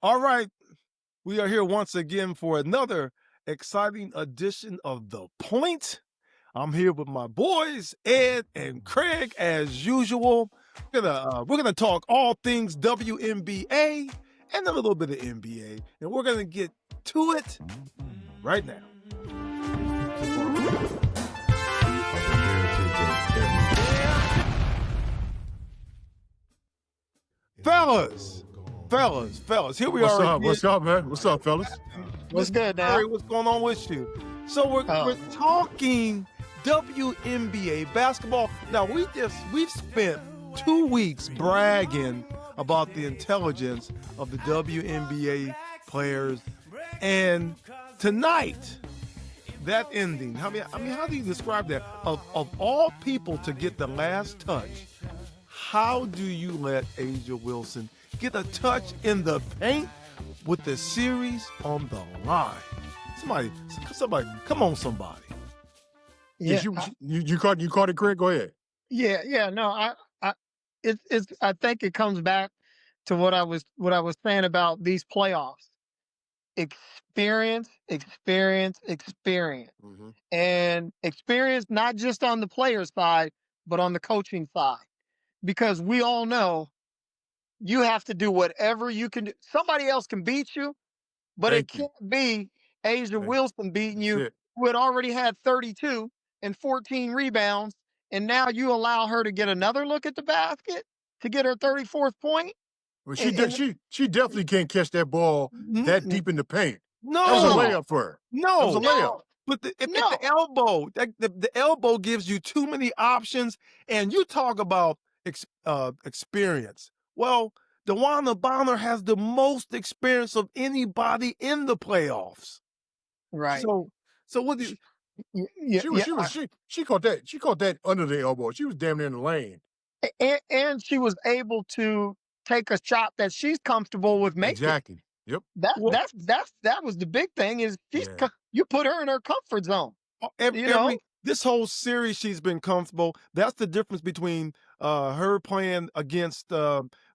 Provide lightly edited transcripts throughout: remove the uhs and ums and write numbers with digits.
All right, we are here once again for another exciting edition of The Point. I'm here with my boys, Ed and Craig, as usual. We're gonna talk all things WNBA and a little bit of NBA, and we're gonna get to it right now. Fellas, here we are again. What's up, man? What's up, fellas? What's Mr. good now? Curry, what's going on with you? So we're talking WNBA basketball. Now we've spent 2 weeks bragging about the intelligence of the WNBA players, and tonight that ending. How do you describe that? Of all people to get the last touch, how do you let Asia Wilson get a touch in the paint with the series on the line? Somebody, come on, somebody. Yeah, you caught it, Craig. Go ahead. Yeah. No, I think it comes back to what I was saying about these playoffs. Experience, Mm-hmm. and experience not just on the player side, but on the coaching side, because we all know you have to do whatever you can do. Somebody else can beat you, but it can't be Asia Wilson beating you, who had already had 32 and 14 rebounds, and now you allow her to get another look at the basket to get her 34th point. Well, she definitely can't catch that ball that deep in the paint. No, that was a layup for her. No, that was a layup. But the elbow, the elbow gives you too many options, and you talk about experience. Well, DeWanna Bonner has the most experience of anybody in the playoffs. Right. So what do you? She caught that. She caught that under the elbow. She was damn near in the lane. And she was able to take a shot that she's comfortable with making. Exactly. Yep. That was the big thing, is you put her in her comfort zone. This whole series, she's been comfortable. That's the difference between her playing against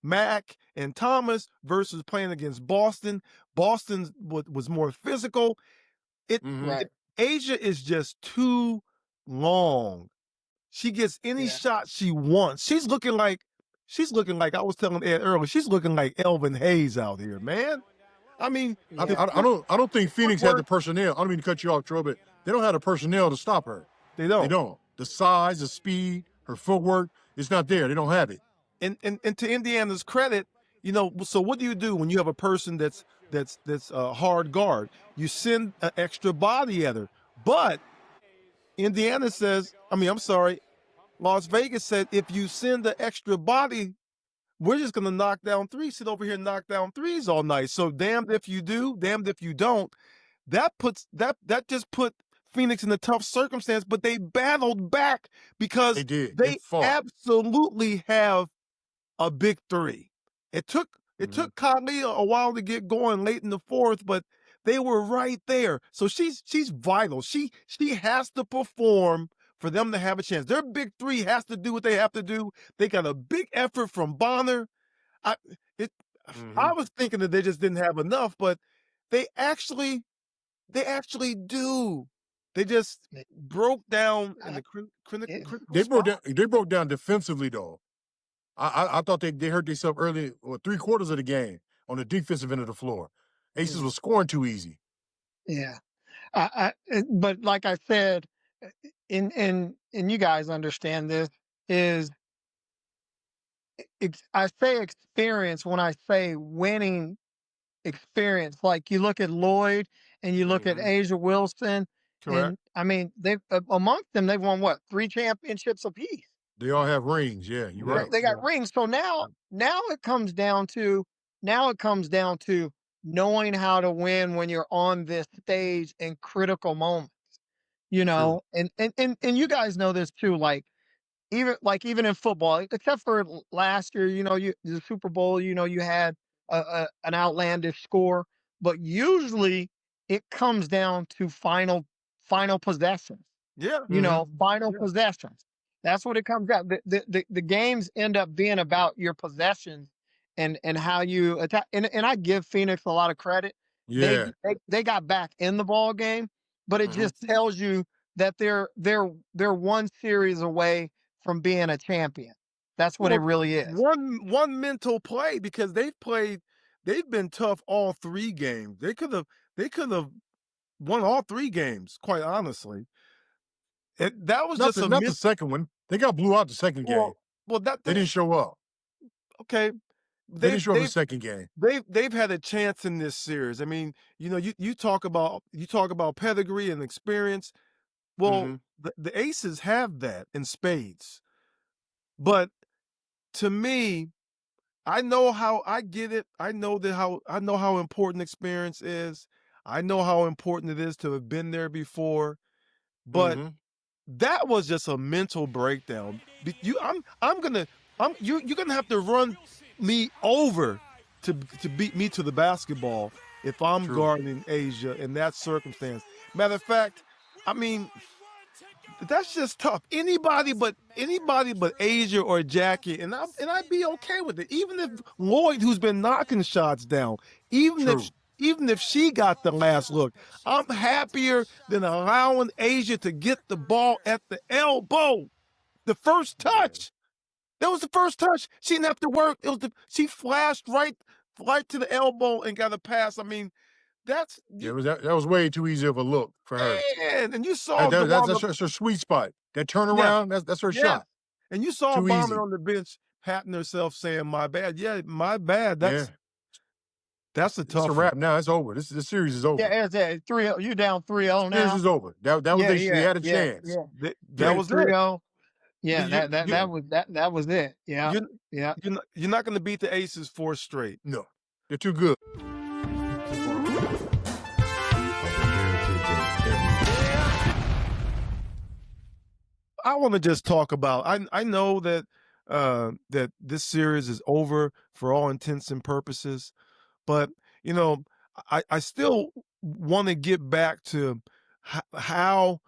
Mac and Thomas versus playing against Boston. Boston was more physical. Asia is just too long. She gets any shot she wants. She's looking like I was telling Ed earlier. She's looking like Elvin Hayes out here, man. I mean, I don't think Phoenix had the personnel. I don't mean to cut you off, Troy, but they don't have the personnel to stop her. They don't. They don't. The size, the speed, her footwork, it's not there. They don't have it. And to Indiana's credit, so what do you do when you have a person that's a hard guard? You send an extra body at her. But Indiana says, Las Vegas said, if you send the extra body, we're just going to knock down threes. Sit over here and knock down threes all night. So damned if you do, damned if you don't. That just put Phoenix in a tough circumstance, but they battled back because they absolutely have a big three. It took Kylie a while to get going late in the fourth, but they were right there. So she's vital. She has to perform for them to have a chance. Their big three has to do what they have to do. They got a big effort from Bonner. I was thinking that they just didn't have enough, but they actually do. They just broke down in the critical They broke down defensively, though. I thought they hurt themselves early, or 3/4 of the game on the defensive end of the floor. Aces was scoring too easy. Yeah, but like I said, and you guys understand this, is I say experience when I say winning experience. Like, you look at Lloyd and you look at Asia Wilson. Correct. And they've amongst them, they've won 3 championships apiece. They all have rings. Yeah, you're right. They got rings. So now it comes down to knowing how to win when you're on this stage in critical moments. And you guys know this too. Like, even in football, except for last year, the Super Bowl, you had an outlandish score, but usually it comes down to final possessions. Yeah. Final possessions. That's what it comes down. The games end up being about your possessions and how you attack. And I give Phoenix a lot of credit. They Yeah. they got back in the ball game, but it Mhm. just tells you that they're one series away from being a champion. That's what it Well, really is. one mental play because they've been tough all 3 games. They could have won all 3 games, quite honestly. That was Not just the a not the men second one. They got blew out the second game. well well, They didn't show up. okay. They They've didn't show up the they've second game. they've had a chance in this series. I mean, you talk about pedigree and experience. Well, Mhm. the Aces have that in spades. But to me, I get it. I know how important experience is. I know how important it is to have been there before. But Mhm. that was just a mental breakdown. You're gonna have to run me over to beat me to the basketball if I'm True. guarding Asia in that circumstance. Matter of fact, I mean, that's just tough. Anybody but Asia or Jackie, and I'd be okay with it. Even if Lloyd, who's been knocking shots down, even if True. even if she got the last look, I'm happier than allowing Asia to get the ball at the elbow. The first Yeah. touch. That was the first touch. She didn't have to work. She flashed right to the elbow and got a pass. I mean, that's Yeah, you that was way too easy of a look for her. man, and you That, saw that, that's DeWanda. that's her sweet spot. That Yes, turnaround, that's her yes. shot. And you saw Too Bauman easy. on the bench patting herself, saying, "My bad." Yeah, my bad. Yeah. That's a It's a tough one. wrap now. It's over. This series is over. Yeah, it's a 3-0. You down 3-0 Series now. is over. That was Yeah, they yeah, had a yeah, chance. yeah. That Yeah, was it. 3-0. Yeah, You that was that was it. Yeah. you Yeah. you're not going to beat the Aces 4 straight. No. They're too good. I want to just talk about. I know that this series is over for all intents and purposes, but you know, I still want to get back to how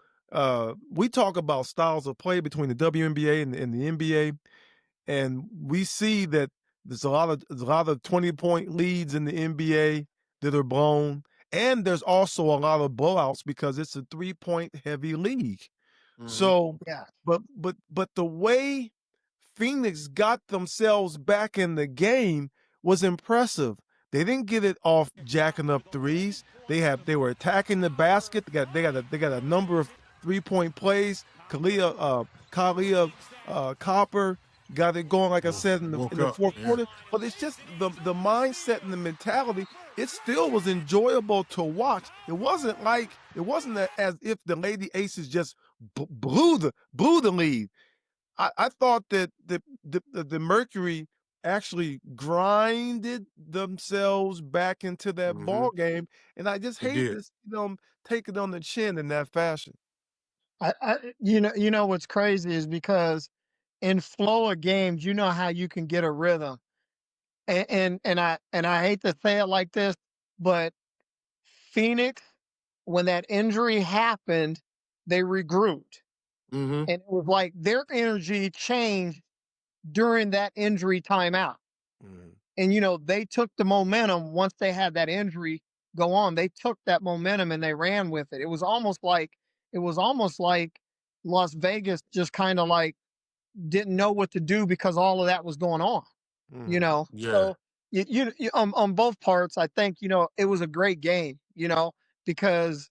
we talk about styles of play between the WNBA and the NBA, and we see that there's a lot of 20-point leads in the NBA that are blown, and there's also a lot of blowouts because it's a 3-point heavy league. Mhm. So, Yeah. but the way Phoenix got themselves back in the game was impressive. They didn't get it off jacking up threes. They were attacking the basket. They got a number of 3-point plays. Kalia Copper got it going, like I said, in the Woke in the up. fourth Yeah. quarter. But it's just the mindset and the mentality. It still was enjoyable to watch. It wasn't as if the Lady Aces just blew the lead. I thought that the Mercury actually grinded themselves back into that Mhm. ball game, and I just They hate did. to see them take it on the chin in that fashion. You know what's crazy is because in flow of games, you know how you can get a rhythm. And I hate to say it like this, but Phoenix, when that injury happened, they regrouped. Mhm. And it was like their energy changed during that injury timeout. Mhm. And they took the momentum once they had that injury go on. They took that momentum and they ran with it. It was almost like Las Vegas just kind of like didn't know what to do because all of that was going on. you Mhm. know. Yeah. So on both parts, I think it was a great game. Because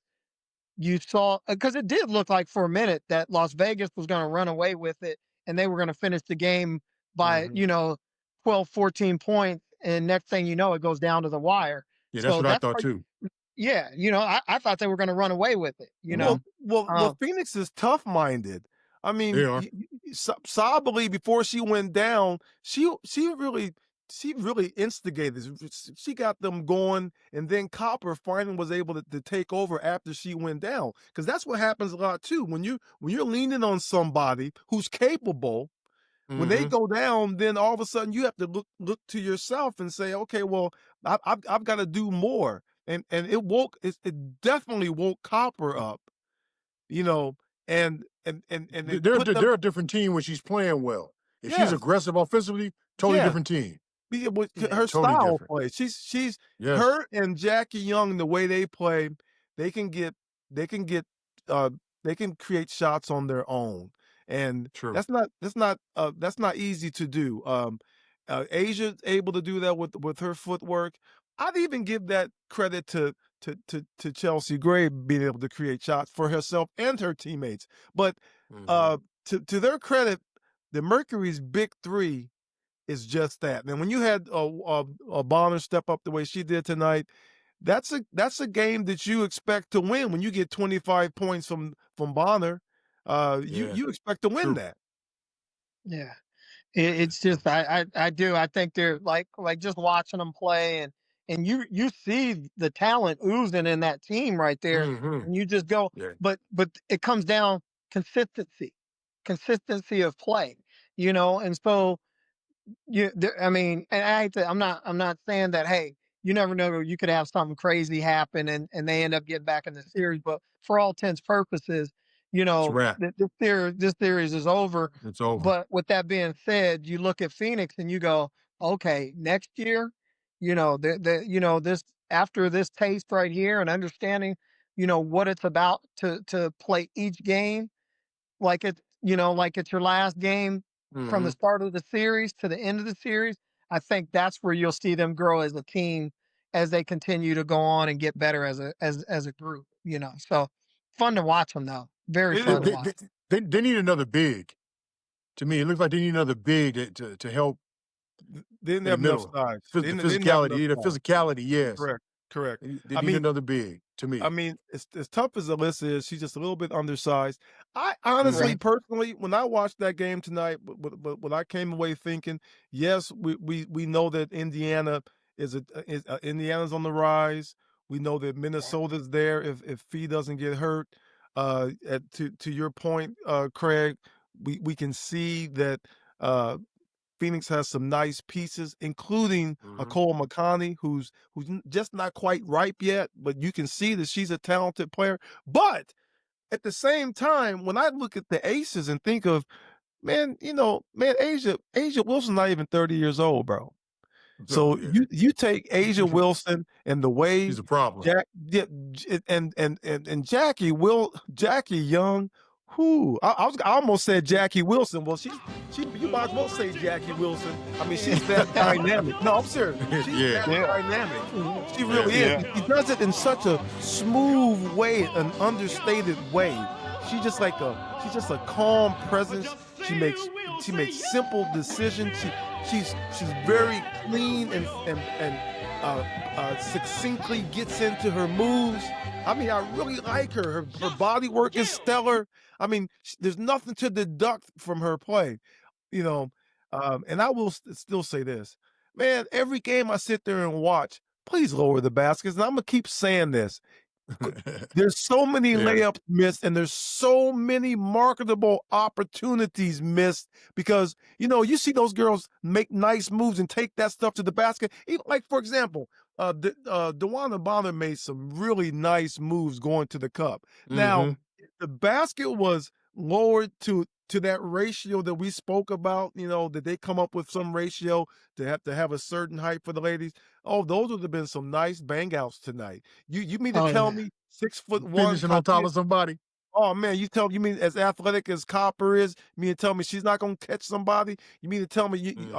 you saw because it did look like for a minute that Las Vegas was going to run away with it and they were going to finish the game by Mhm. 12, 14 points, and next thing you know it goes down to the wire. Yeah, that's So what I that's thought why, too. yeah, I thought they were going to run away with it. Mhm. Phoenix is tough-minded. I They mean, are. Sabally, before she went down, she really instigated. She got them going, and then Copper finally was able to take over after she went down. Because that's what happens a lot too. When you're leaning on somebody who's capable, when they Mhm. go down, then all of a sudden you have to look to yourself and say, okay, well, I've got to do more. And it definitely woke Copper up, you know, and it They're put them, they're a different team when she's playing well. If she's yes, aggressive offensively, totally yes, different team. Yeah. her Totally style of different. play. She's Yes. her and Jackie Young, the way they play, they can get they can get uh they can create shots on their own. And True. that's not easy to do. Asia's able to do that with her footwork. I'd even give that credit to Chelsea Gray being able to create shots for herself and her teammates. But Hmm. uh to their credit, the Mercury's big three is just that. And when you had a Bonner step up the way she did tonight, that's a game that you expect to win. When you get 25 points from Bonner, Yeah. you expect to win True. that. Yeah. It's just I do. I think they're like just watching them play and you see the talent oozing in that team right there, Hmm. and you just go, Yeah. but it comes down consistency, consistency of play, and so I mean, and I'm not saying that. Hey, you never know. You could have something crazy happen, and they end up getting back in the series. But for all intents purposes, It's a wrap. this series is over. It's over. But with that being said, you look at Phoenix and you go, okay, next year, this after this taste right here and understanding, what it's about to play each game like it's your last game from the Hmm. start of the series to the end of the series. I think that's where you'll see them grow as a team as they continue to go on and get better as a group. So fun to watch them though. Very It They, fun to is. they, watch. they, they need another big. To me, it looks like they need another big to help They didn't in the have enough middle. size. The They didn't have physicality, enough the size. physicality, yes. Correct, correct. They I need mean another big to I me. mean, as tough as Alyssa is, she's just a little bit undersized. I Hmm. honestly, Right. personally, when I watched that game tonight, but what I came away thinking, yes, we know that Indiana's on the rise. We know that Minnesota's there if Fee doesn't get hurt. To your point, Craig, we can see that uh, Phoenix has some nice pieces, including a Hmm. Cole McConney, just not quite ripe yet, but you can see that she's a talented player. But at the same time, when I look at the aces and think of, man, Asia Wilson's not even 30 years old, bro. Oh So yeah, you take Asia Wilson and the way she's a problem. Jack yeah, and Jackie Young, who I almost said Jackie Wilson. Well, she you might as well say Jackie Wilson. I mean, she's that dynamic. No, I'm serious. She's Yeah, that Yeah. dynamic. She yeah. really is. Yeah. And she does it in such a smooth way, an understated way. She's just a calm presence. She makes simple decisions. She's very clean and succinctly gets into her moves. I mean, I really like her. Her body work is stellar. I mean, there's nothing to deduct from her play, you know. And I will still say this, man. Every game I sit there and watch, please lower the baskets. And I'm gonna keep saying this. There's so many Yeah. layups missed, and there's so many marketable opportunities missed because you see those girls make nice moves and take that stuff to the basket. Even like for example, Dewana Bonner made some really nice moves going to the cup. Now, Hmm. if the basket was lowered to that ratio that we spoke about, that they come up with some ratio to have a certain height for the ladies. Oh, those would have been some nice bang outs tonight. You mean to Oh tell yeah. me 6'1" Finishing on top of somebody. Oh man, you mean as athletic as Copper is? You mean to tell me she's not gonna catch somebody? You mean to tell me Hmm.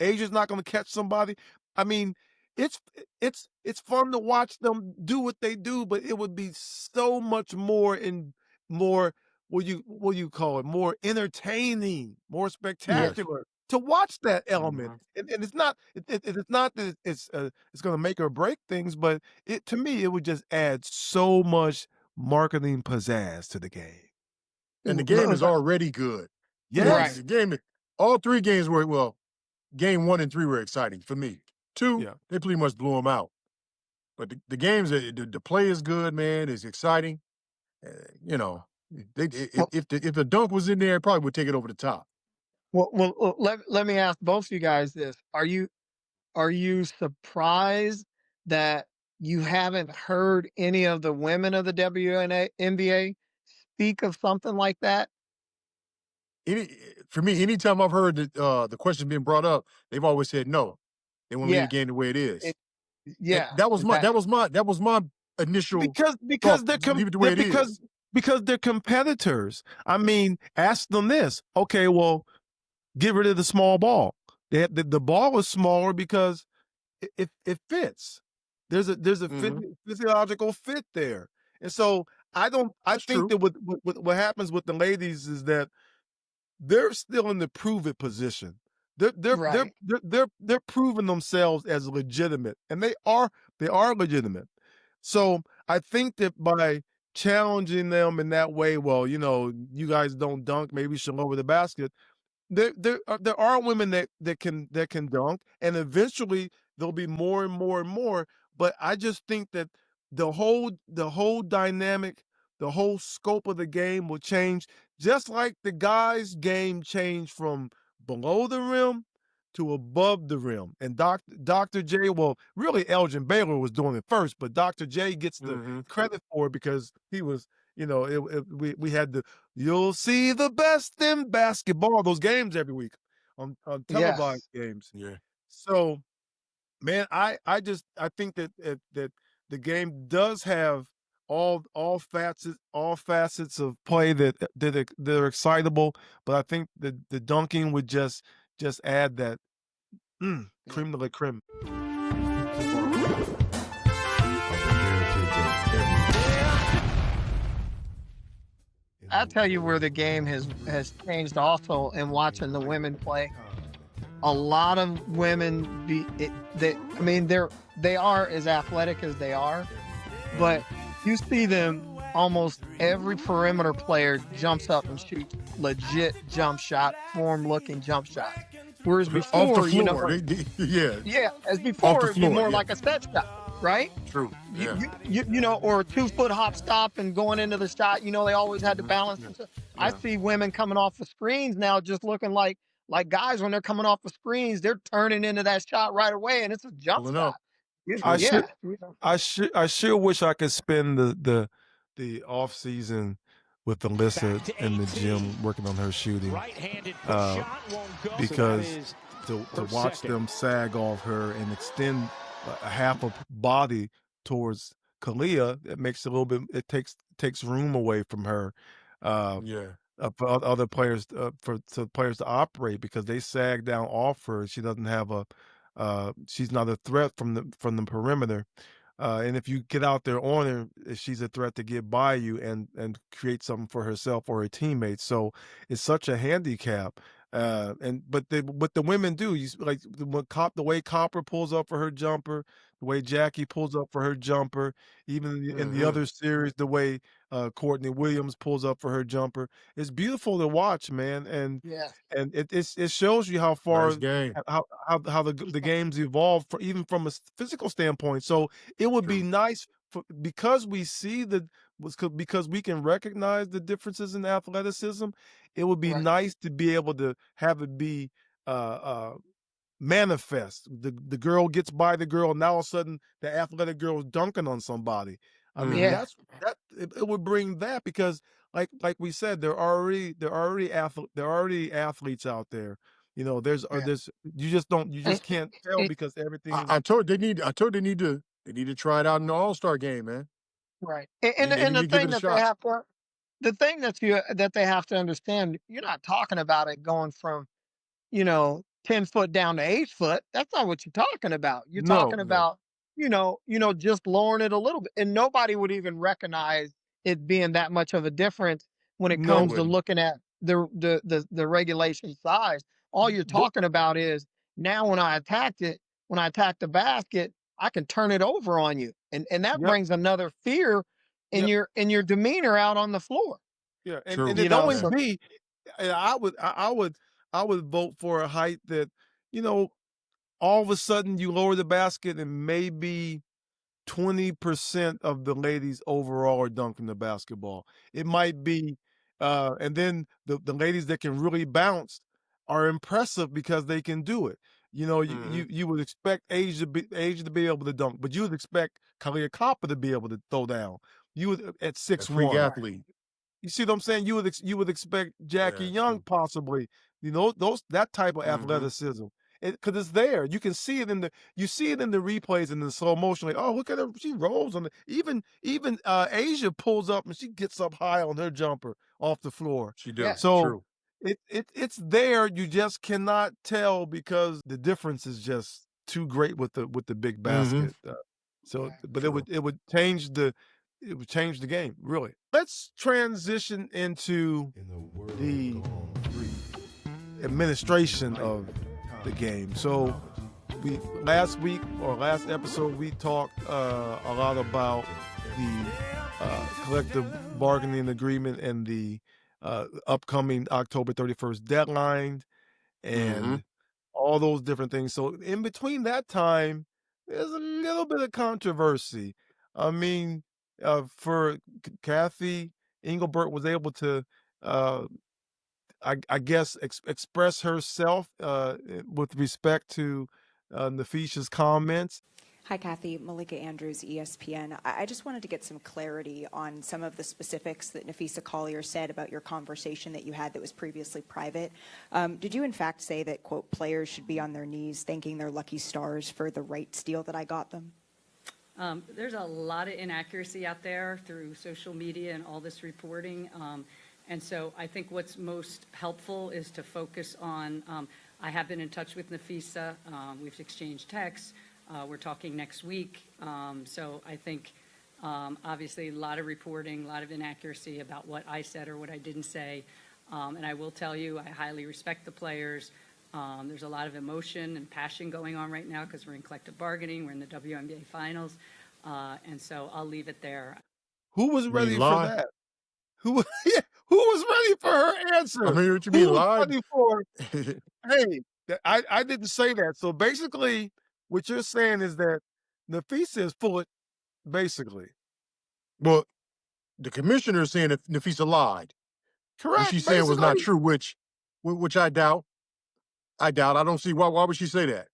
Asia's not gonna catch somebody? I mean, it's fun to watch them do what they do, but it would be so much more what you call it, more entertaining, more Yes. spectacular to watch that element. Hmm. And it's not that it's gonna make or break things, but to me it would just add so much marketing pizzazz to the game. And the game is already good. Right. Yes. The game, all three games were game 1 and 3 were exciting for me. Two, Yeah. they pretty much blew them out. But the games, the play is good, man. It's exciting. Uh, you know, Well, if the dunk was in there, it probably would take it over the top. let me ask both of you guys this: Are you surprised that you haven't heard any of the women of the WNBA speak of something like that? for me, anytime I've heard the question being brought up, they've always said no. They want to leave the Yeah. game the way it is. It, And yeah. that was my initial because thought. Just leave it the way it is. because they're competitors. I mean, ask them this. Okay, well, get rid of the small ball. The ball is smaller because it fits. There's a Mhm. physiological fit there, and so I That's think true. that what happens with the ladies is that they're still in the prove it position. Right. They're proving themselves as legitimate, and they are legitimate. So I think that by challenging them in that way, well, you guys don't dunk, maybe you should lower the basket. There are women that can dunk, and eventually there'll be more and more and more. But I just think that the whole dynamic, the whole scope of the game will change, just like the guys' game changed from below the rim to above the rim. And Dr. J, well, really Elgin Baylor was doing it first, but Dr. J gets the Mhm. credit for it because he was, we had the you'll see the best in basketball, those games every week on televised Yes. games. Yeah. So, man, I think that the game does have all facets of play that are excitable, but I think the dunking would just add that Yeah. creme de la creme. I'll tell you where the game has changed also in watching the women play. A lot of women I mean they are as athletic as they are, but you see them almost every perimeter player jumps up and shoots legit jump shot, form looking jump shots. Whereas Off the before, floor. Yeah. yeah, as Off the before it'd be floor. more Yeah. like a set shot, right? True. You, Yeah. or a 2 foot hop stop and going into the shot. They always had to Mhm. balance. Yeah. And stuff. I Yeah. see women coming off the screens now, just looking like guys when they're coming off the screens, they're turning into that shot right away, and it's a jump Pulling shot. up. I True. should Yeah, I sure wish I could spend the off season with Alyssa in the gym working on her shooting, uh, because to watch them sag off her and extend a half a body towards Kalia, it makes it a little bit. It takes room away from her. Uh, Yeah. for other players, for players to operate because they sag down off her. She doesn't have she's not a threat from the perimeter. And if you get out there on her, she's a threat to get by you and create something for herself or her teammates. So it's such a handicap. And but the women do. Like the way Copper pulls up for her jumper, the way Jackie pulls up for her jumper, even in the Mhm. other series, the way Courtney Williams pulls up for her jumper. It's beautiful to watch, man, and yeah, and it shows you how Nice far game. how the games evolve even from a physical standpoint. So it would be True. nice because we see because we can recognize the differences in athleticism. It would be right, nice to be able to have it be uh, uh, manifest. The girl gets by the girl, and now all of a sudden the athletic girl is dunking on somebody. I mean, Mhm. yeah, it would bring that because like we said, there are already athletes out there. yeah. There's you And, just can't tell and- because everything is I told they need to try it out in the All-Star game, man. right. They And need the to give thing it a that they shot. have to the thing that they have to understand, you're not talking about it going from 10 foot down to 8 foot. That's not what you're talking about. You're no. talking No. about, just lowering it a little bit. And nobody would even recognize it being that much of a difference when it They No, comes to wouldn't. looking at the regulation size. All you're what talking about is now when I attack the basket, I can turn it over on you. And that Yep, brings another fear yep, in your demeanor out on the floor. yeah, and True. it only Yeah. So be and I would vote for a height that, you know, all of a sudden you lower the basket and maybe 20% of the ladies overall are dunking the basketball. It might be, and then the ladies that can really bounce are impressive because they can do it. Mhm. You would expect Asia to be able to dunk, but you would expect Kalia Kappa to be able to throw down. You would at A six freak one. right. athlete. You see what I'm saying? You would expect Jackie Yeah, Young true. possibly, that type of Mhm. athleticism. Because it's there. You can see it in the replays and the slow motion. Like, oh, look at her, she rolls on the even Asia pulls up and she gets up high on her jumper off the floor. She Yeah. do. So True. it's there. You just cannot tell because the difference is just too great with the big Mhm. basket. So, but True. it would change the game, really. Let's transition into the administration of the game. So, last episode we talked a lot about the collective bargaining agreement and the upcoming October 31st deadline Mhm. and all those different things. So in between that time, there's a little bit of controversy. I mean, for Kathy, Engelbert was able to, uh, I guess, express herself with respect to Nafisha's comments. Hi, Kathy. Malika Andrews, ESPN. I just wanted to get some clarity on some of the specifics that Nafisa Collier said about your conversation that you had that was previously private. Did you, in fact, say that, quote, players should be on their knees thanking their lucky stars for the rights deal that I got them? There's a lot of inaccuracy out there through social media and all this reporting. And so I think what's most helpful is to focus on, I have been in touch with Nafisa. We've exchanged texts. We're talking next week. So I think, obviously, a lot of reporting, a lot of inaccuracy about what I said or what I didn't say. And I will tell you, I highly respect the players. There's a lot of emotion and passion going on right now because we're in collective bargaining. We're in the WNBA Finals. And so I'll leave it there. Who was You mean ready for lie? that? Who, yeah, who was ready for her answer? I mean, what you Who mean was lied? ready for, hey, I didn't say that. So basically, what you're saying is that Nafisa is full of, basically. Well, the commissioner is saying that Nafisa lied. What Correct, she's saying was not basically. true, which I doubt. I doubt. I don't see why would she say that?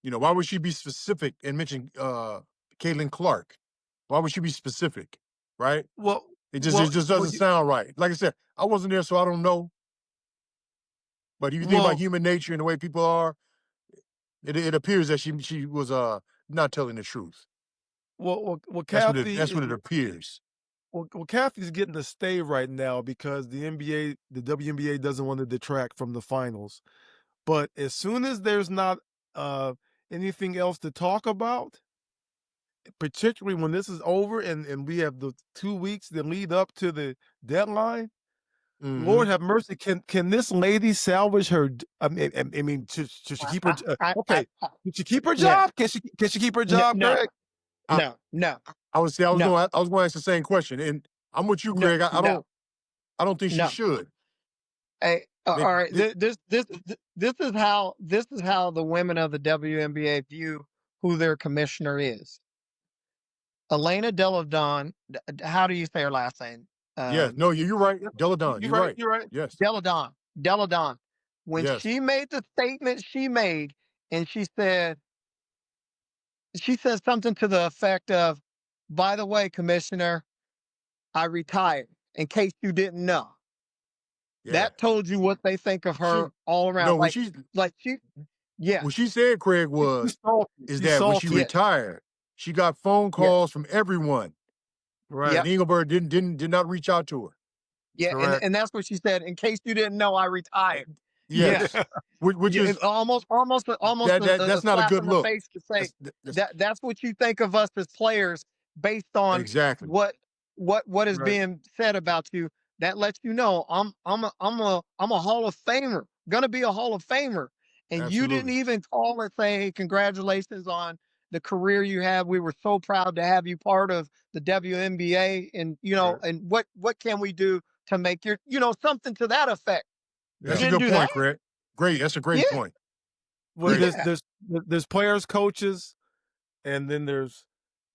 Why would she be specific and mention Caitlin Clark? Why would she be specific? Right? Well, It well, just well, doesn't sound right. Like I said, I wasn't there, so I don't know. But if you think about well, human nature and the way people are, it appears that she was not telling the truth. Kathy That's is, what it appears. Kathy's getting a stay right now because the WNBA doesn't want to detract from the finals. But as soon as there's not anything else to talk about, particularly when this is over and we have the 2 weeks that lead up to the deadline, Mm-hmm. Lord have mercy. Can this lady salvage her? I mean, should she keep her? Okay, should she keep her Yeah. job? Can she keep her No, job, no, Greg? no, no, I was no, going to ask the same question, and I'm with you, no, Craig. I no, don't think she no. should. Hey, They, all right. they, This is how the women of the WNBA view who their commissioner is. Elena Deladon. How do you say her last name? yes, no, you're right, Yep, Deladon. you're You're right. right. You're right. Yes, Deladon. Deladon. When yes, she made the statement she made, and she said something to the effect of, "By the way, Commissioner, I retired. In case you didn't know." yeah. That told you what they think of She her all no around. Like she, what yes, she said, Craig, She's was salty. is She's that when she salty. yes, retired, she got phone yes, calls from everyone, Right. and yep, Engelbert did not reach out to her. yeah, Correct. and that's what she said. In case you didn't know, I retired. Yes, Yes, which yeah, is almost a that's not a slap good in the look. face to say That's that's what you think of us as players based on exactly. what is Right. being said about you. That lets you know I'm a Hall of Famer, gonna be a Hall of Famer, and you didn't Absolutely. even call and say, "Hey, congratulations on the career you have. We were so proud to have you part of the WNBA, and Right. and what can we do to make your something to that effect." You That's Yeah. a didn't good do that. point, Craig. Great. That's a great Yeah, point. Well, Great. yeah, there's players, coaches, and then there's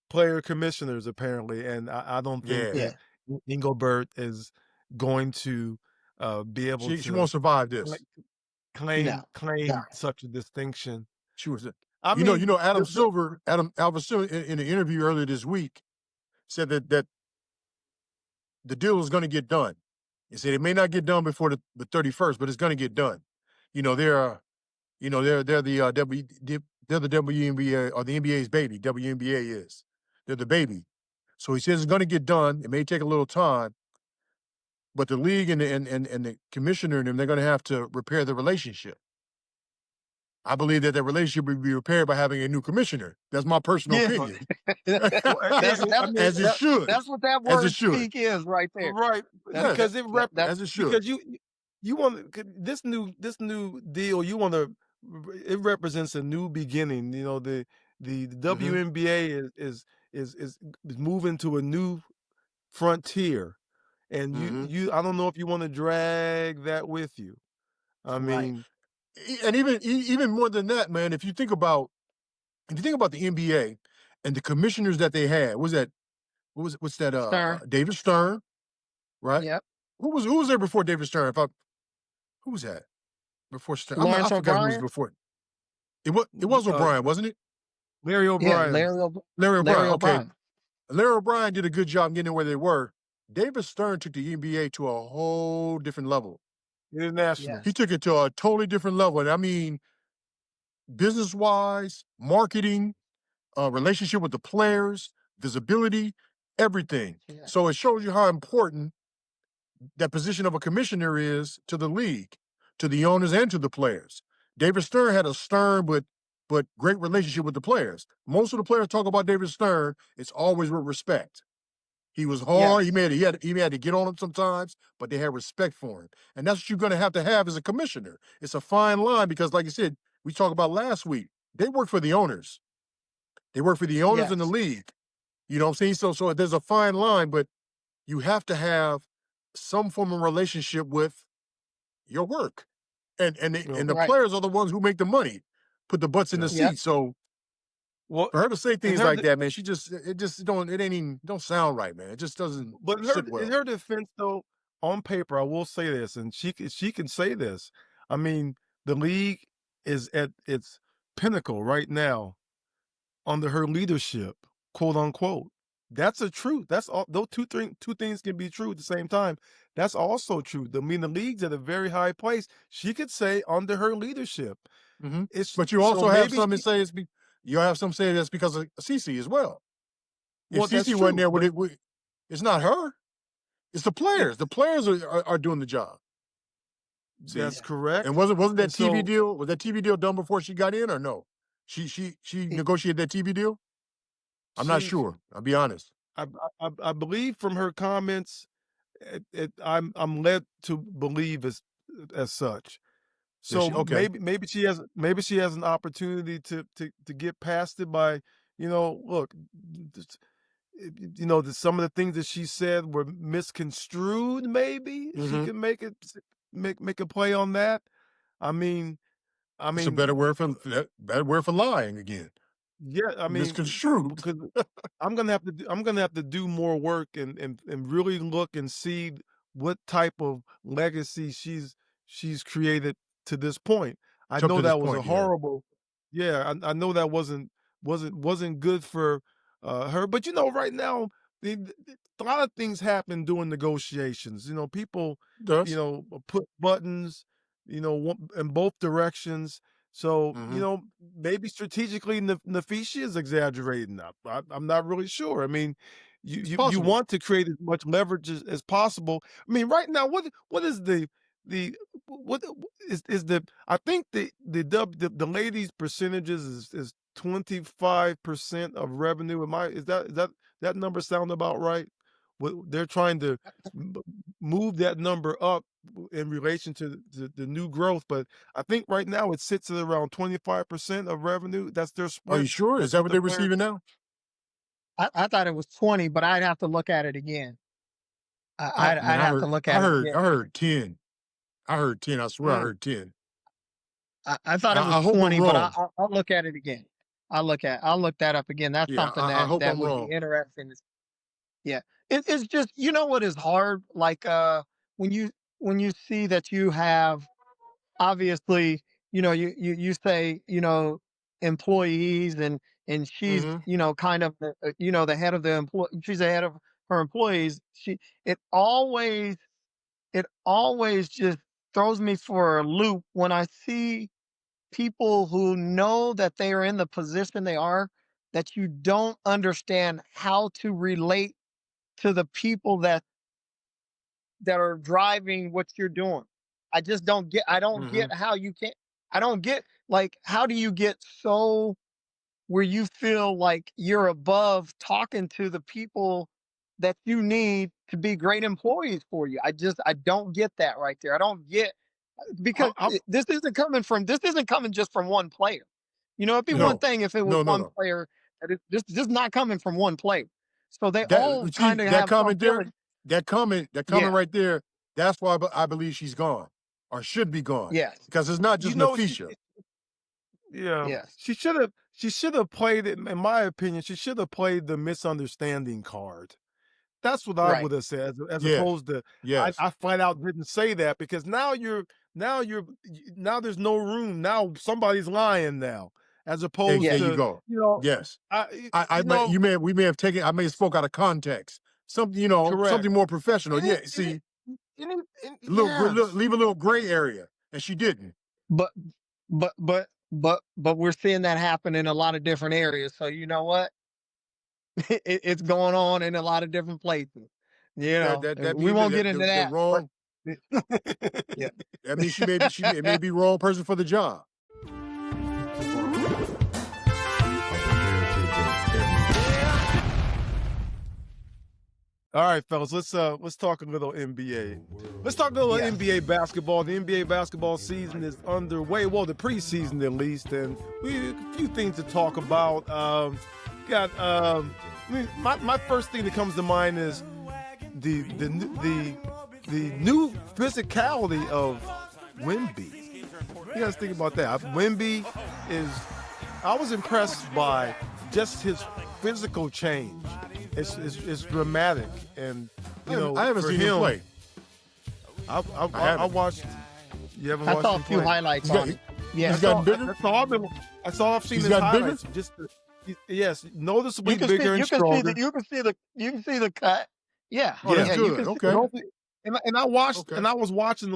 player commissioners apparently, and I don't think Yeah. yeah. that Engelbert is going to be able She won't to survive cla- this. No, claim such a distinction. She was I mean, Adam Silver in an interview earlier this week said that the deal is going to get done. He said it may not get done before the 31st, but it's going to get done. They're they're the they're the WNBA or the NBA's baby. WNBA is. They're the baby. So he says it's going to get done. It may take a little time, but the league and the commissioner and them, they're going to have to repair the relationship. I believe that relationship would be repaired by having a new commissioner. That's my personal Yeah. opinion. As it should. That's what that As it word should. speak is right there. Right, That, because As it should. because you want this new deal. You want to it represents a new beginning. The WNBA is moving to a new frontier, and I don't know if you want to drag that with you. I Right. mean, And even more than that, man, if you think about the NBA and the commissioners that they had, what's that Stern. David Stern, right? Yep. Who was there before David Stern? Who was that before Stern? I Lawrence forgot who was O'Brien. before. It was O'Brien, wasn't it? Larry Yeah, O'Brien. Larry O'Brien. Larry Okay. O'Brien. Larry O'Brien did a good job getting where they were. David Stern took the NBA to a whole different level. International. Yes. He took it to a totally different level. And I mean, business-wise, marketing, relationship with the players, visibility, everything. Yeah. So it shows you how important that position of a commissioner is to the league, to the owners, and to the players. David Stern had a stern but great relationship with the players. Most of the players talk about David Stern. It's always with respect. He was hard. Yes. He had to get on him sometimes, but they had respect for him. And that's what you're going to have as a commissioner. It's a fine line because, like you said, we talked about last week, they work for the owners. They work for the owners in the Yes. league. You know what I'm saying? So there's a fine line, but you have to have some form of relationship with your work. And the Right. players are the ones who make the money, put the butts in the Yep. seat. So Well, for her to say things her like de- that, man, it ain't even don't sound right, man. It just doesn't But sit well. in her defense, though, on paper, I will say this, and she can say this. I mean, the league is at its pinnacle right now under her leadership, quote unquote. That's a truth. That's all. Those two things can be true at the same time. That's also true. I mean, the league's at a very high place. She could say under her leadership. It's But you so also have maybe some that say you have some say that's because of Cece as well. If well, that's Cece wasn't true. there, But it's not her. It's the players. The players are doing the job. See? that's correct. And wasn't that And TV so deal? Was that TV deal done before she got in, or no? She It- negotiated that TV deal. I'm not she, sure. I'll be honest. I believe from her comments, I'm led to believe as such. Is So she okay? maybe she has an opportunity to get past it by look, some of the things that she said were misconstrued. Maybe she Mhm. can make a play on that. I mean, It's a better word for lying again. yeah, I mean, Misconstrued. because I'm gonna have to do more work and really look and see what type of legacy she's created to this point. I Up know to this that was a point, yeah. horrible yeah, I know that wasn't good for, her, but, right now, a lot of things happen during negotiations, people, It does. put buttons, one in both directions, so, Mhm. maybe strategically, Nafeesi is exaggerating. I'm not really sure. I mean, It's you possible. want to create as much leverage as possible. I mean, right now, what is the what is the I think the ladies' percentages is 25% of revenue. That number sound about right? They're trying to m- move that number up in relation to the new growth, but I think right now it sits at around 25% of revenue. That's their Are you split. sure? Is That's that what what the they're player. receiving now? I thought it was 20, but I'd have to look at it again. Man, I'd have to look at it again. I heard 10. I heard 10. I swear I Mm, heard 10. I thought it was I hope I'm 20, but wrong. I'll look at it again. I'll look that up again. That's Yeah, something I hope that I'm would be wrong. interesting. Yeah. It's just, what is hard? Like, when you see that you have, obviously, you say, employees, and she's, Mhm. kind of the, the head of the she's the head of her employees, it always just throws me for a loop when I see people who know that they are in the position they are, that you don't understand how to relate to the people that are driving what you're doing. I don't Hmm. get how you can I don't get like how do you get so where you feel like you're above talking to the people that you need to be great employees for you. I don't get that right there. I don't get because I, this isn't coming just from one player. You know, it'd be one No, thing if it was no, no, one no. player, but this not coming from one player. So they all That see kind of that have some comment there, feeling. that comment Yeah, right there. That's why I believe she's gone or should be gone yes, because it's not you just know, Nafisha. yeah, yes, she should have played it. In my opinion, she should have played the misunderstanding card. That's what I right. would have said, as Yes, opposed to yes. I flat out didn't say that because now there's no room. Now somebody's lying now, as opposed There Yes, you to go. you Yes. I I you may know you may we may have taken I may have spoke out of context. Something correct. something more professional. And it, Yeah. and it, See, yes. leave a little gray area, and she didn't. but but we're seeing that happen in a lot of different areas. So you know what? It's going on in a lot of different places. You know, That we means won't get into the that, but wrong. yeah. I mean, it may be wrong person for the job. All right, fellas, let's talk a little NBA. Let's talk a little Yeah. NBA basketball. The NBA basketball season is underway. Well, the preseason at least, and we a few things to talk about. My first thing that comes to mind is the new physicality of Wemby. You guys think about that? Wemby is. I was impressed by just his physical change. It's dramatic, and I haven't for seen him play. I haven't. watched. You haven't I watched saw a him few play? highlights He's got- on it. He's Yeah. gotten bigger. That's all I've seen He's his gotten bigger? highlights. Yes, noticeably bigger and You can see stronger. you can see the cut. Yeah. Oh, that's Yeah. Yeah, you good. can see Okay. And I watched Okay. and I was watching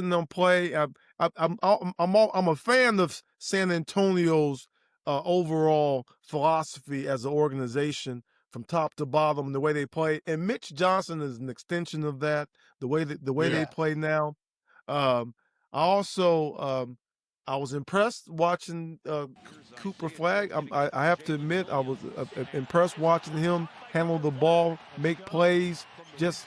them play. I'm a fan of San Antonio's overall philosophy as an organization from top to bottom, the way they play. And Mitch Johnson is an extension of that. The way they Yeah. play now. I also I was impressed watching Cooper Flag. I have to admit I was impressed watching him handle the ball, make plays, just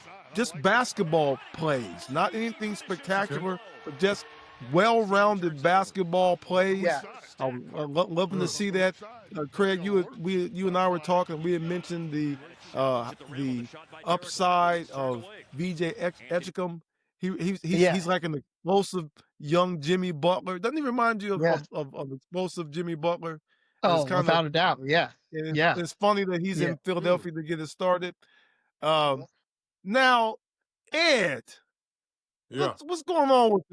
basketball plays, not anything spectacular, but just well-rounded basketball plays. Yeah. I'm loving to see that. Craig, you and I were talking. We had mentioned the upside of VJ Edgecombe. Yeah. He's like an explosive young Jimmy Butler. Doesn't he remind you Yeah. of explosive Jimmy Butler? And it's Oh, kind of without a doubt. Yeah. Yeah. it's funny that he's Yeah. in Philadelphia to get it started. Now, Ed, Yeah. what's going on with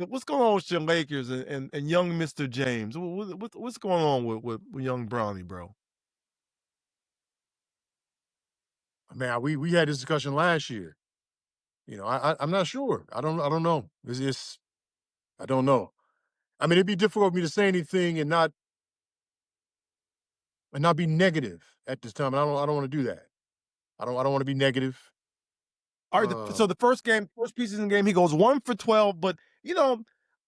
your Lakers and young Mr. James? What's going on with young Brownie, bro? Man, we had this discussion last year. I'm not sure. I don't know. I don't know. I mean, it'd be difficult for me to say anything and not be negative at this time. And I don't want to do that. I don't want to be negative. All right, so the first preseason game, he goes 1 for 12. But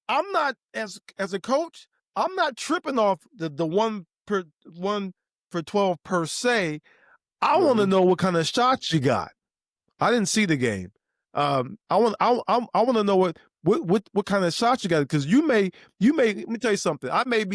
I'm not as a coach, I'm not tripping off the 1 for 12 per se. I want to Mhm. know what kind of shots you got. I didn't see the game. I want to know what kind of shots you got, because you may let me tell you something. I may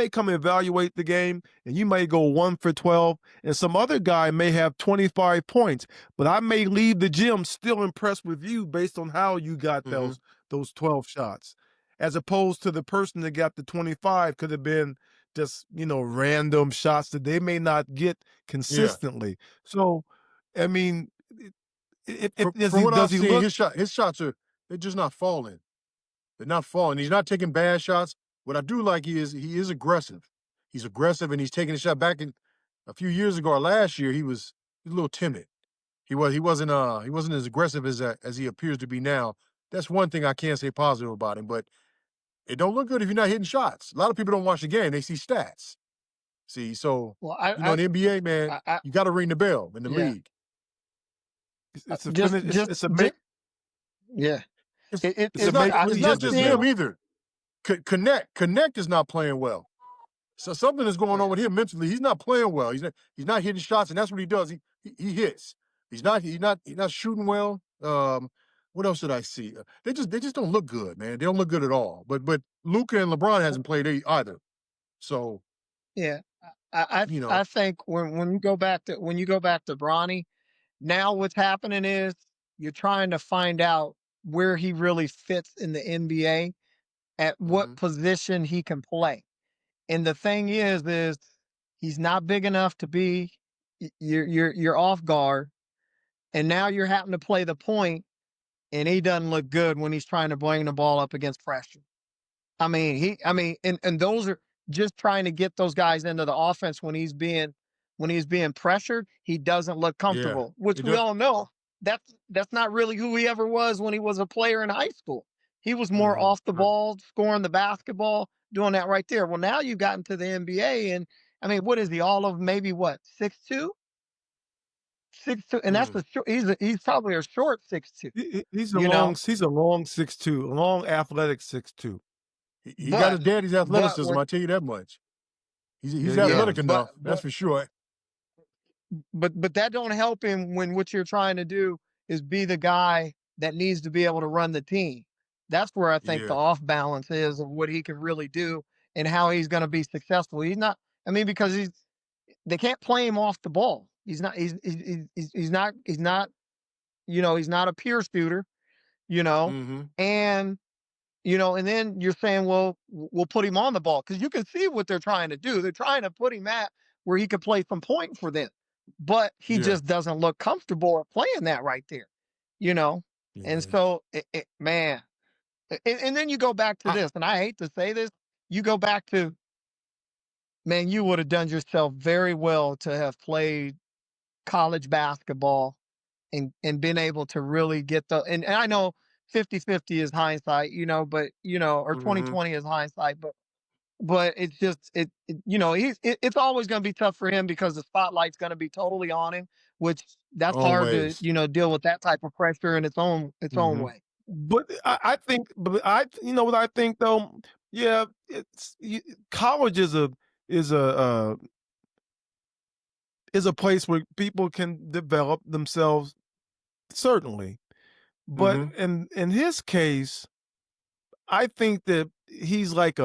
come and evaluate the game, and you may go 1 for 12, and some other guy may have 25 points, but I may leave the gym still impressed with you based on how you got Mhm. those 12 shots, as opposed to the person that got the 25 could have been just random shots that they may not get Yeah. consistently. So, I mean, From what does I've he seen, look? his shots they're just not falling. They're not falling. He's not taking bad shots. What I do like he is aggressive. He's aggressive and he's taking a shot back in a few years ago or last year. He was a little timid. He wasn't as aggressive as he appears to be now. That's one thing I can say positive about him, but it don't look good if you're not hitting shots. A lot of people don't watch the game; they see stats. See, so Well, in the NBA, man, you got to ring the bell in the yeah, league. It's a just, finish. just, It's a just, yeah. It's It, it's a it's it's, not make I, it's believe not at just this just seeing, him point. either. Connect is not playing well. So something is going on with him mentally. He's not playing well. He's not hitting shots, and that's what he does. He hits. He's not shooting well. What else did I see? They just don't look good, man. They don't look good at all. But Luka and LeBron hasn't played either. So yeah. I you know, I think when you go back to Bronny, now what's happening is you're trying to find out where he really fits in the NBA, at what hmm position he can play. And the thing is he's not big enough to be you're off guard, and now you're having to play the point, and he doesn't look good when he's trying to bring the ball up against pressure. And those are just trying to get those guys into the offense when he's being pressured, he doesn't look yeah, comfortable, which it we does. all know that's not really who he ever was when he was a player in high school. He was more hmm off the ball, scoring the basketball, doing that right there. Well, now you've gotten to the NBA, and what is he? All of maybe what 6'2", 6'2", and that's mm a short. He's probably a short 6'2", He's a you know. long 6'2", a long athletic 6'2". he got But his daddy's but athleticism. when I tell you that much. Yeah, He's he yeah, athletic does. enough. That's for sure. but that don't help him when what you're trying to do is be the guy that needs to be able to run the team. That's where I think the Yeah. off balance is of what he can really do and how he's going to be successful. He's not. Because they can't play him off the ball. He's not. He's not a pure shooter. You know, hmm and and then you're saying, well, we'll put him on the ball because you can see what they're trying to do. They're trying to put him at where he could play from point for them, but he Yeah. just doesn't look comfortable at playing that right there, you know. And Yeah. so, man, and then you go back to I, this, and I hate to say this, you go back to, man, you would have done yourself very well to have played college basketball and been able to really get and I know 50-50 is hindsight, but or hmm 2020 is hindsight, but it's just it's always going to be tough for him because the spotlight's going to be totally on him, which that's hard to Always. deal with that type of pressure in its own hmm way. But you know what I think though? Yeah, college is a uh, is a place where people can develop themselves, certainly. But hmm in his case, I think that he's like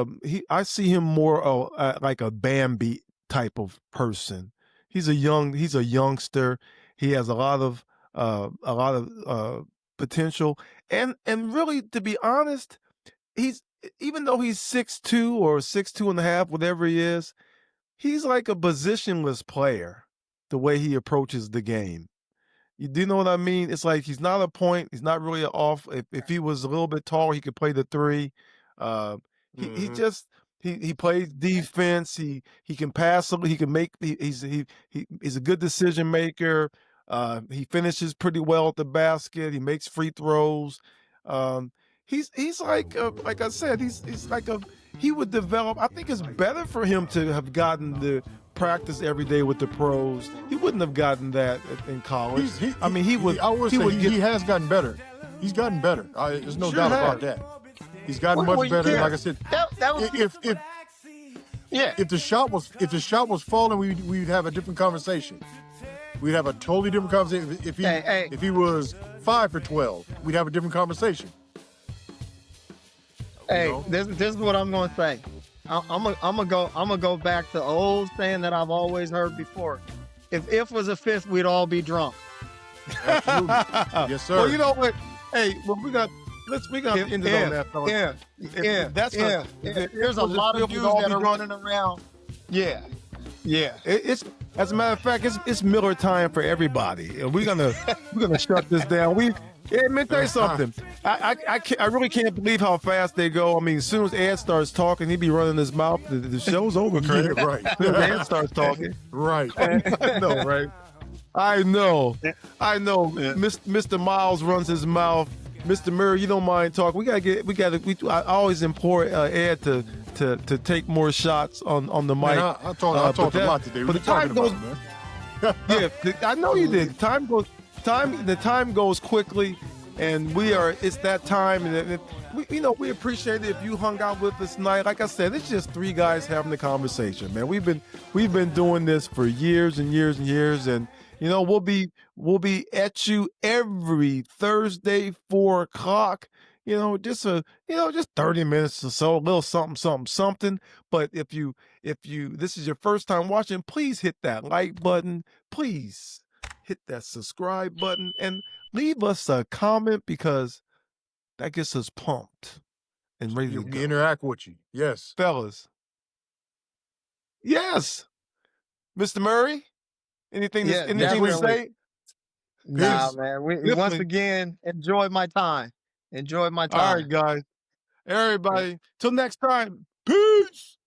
I see him more like a Bambi type of person. He's a youngster. He has a lot of potential, and really, to be honest, he's even though he's 6'2" or 6'2.5", whatever he is, he's like a positionless player. The way he approaches the game. You do know what I mean? It's like he's not a point. He's not really off. If he was a little bit taller, he could play the three. Uh, he hmm just he plays defense. He can pass. He can make. He's a good decision maker. He finishes pretty well at the basket. He makes free throws. Um, he's like I said. He's like a he would develop. I think it's better for him to have gotten the practice every day with the pros. He wouldn't have gotten that in college. I would say he has gotten better. He's gotten better. There's no Sure doubt has. about that. He's gotten much better. Yeah, Like I said, that was if yeah. if the shot was falling, we'd have a different conversation. We'd have a totally different conversation. If he was 5 for 12, we'd have a different conversation. Hey, know? this is what I'm going to say. I'm gonna go back to the old saying that I've always heard before. If was a fifth, we'd all be drunk. Absolutely. Yes, sir. Well, you know what? Hey, well, we got to end it on that, fellas. There's a lot of dudes that are running around. Yeah. It's as a matter of fact, it's Miller time for everybody, and we're gonna shut this down. Let me tell you something. I really can't believe how fast they go. I mean, as soon as Ed starts talking, he be running his mouth. The show's over, Craig. Yeah, right. As soon as Ed starts talking, Right. no, right? I know. Yeah. I know. Yeah. Mr. Miles runs his mouth. Mr. Murray, you don't mind talking. I always implore Ed to take more shots on the mic. Man, I talked a lot today. What But you the time talking goes. about, man? Yeah, I know you did. The time goes quickly, and it's that time, and we appreciate it if you hung out with us tonight. Like I said, it's just three guys having a conversation, man. We've been doing this for years and years and years, and we'll be at you every Thursday, 4:00. Just 30 minutes or so, a little something. But if this is your first time watching, please hit that like button. Please hit that subscribe button and leave us a comment, because that gets us pumped and ready to We go. interact with you. Yes. Fellas. Yes. Mr. Murray, anything Yeah, to definitely. say? Nah, Peace. man. Once Definitely. again, enjoyed my time. Enjoyed my All time. right, guys. Everybody, till next time. Peace.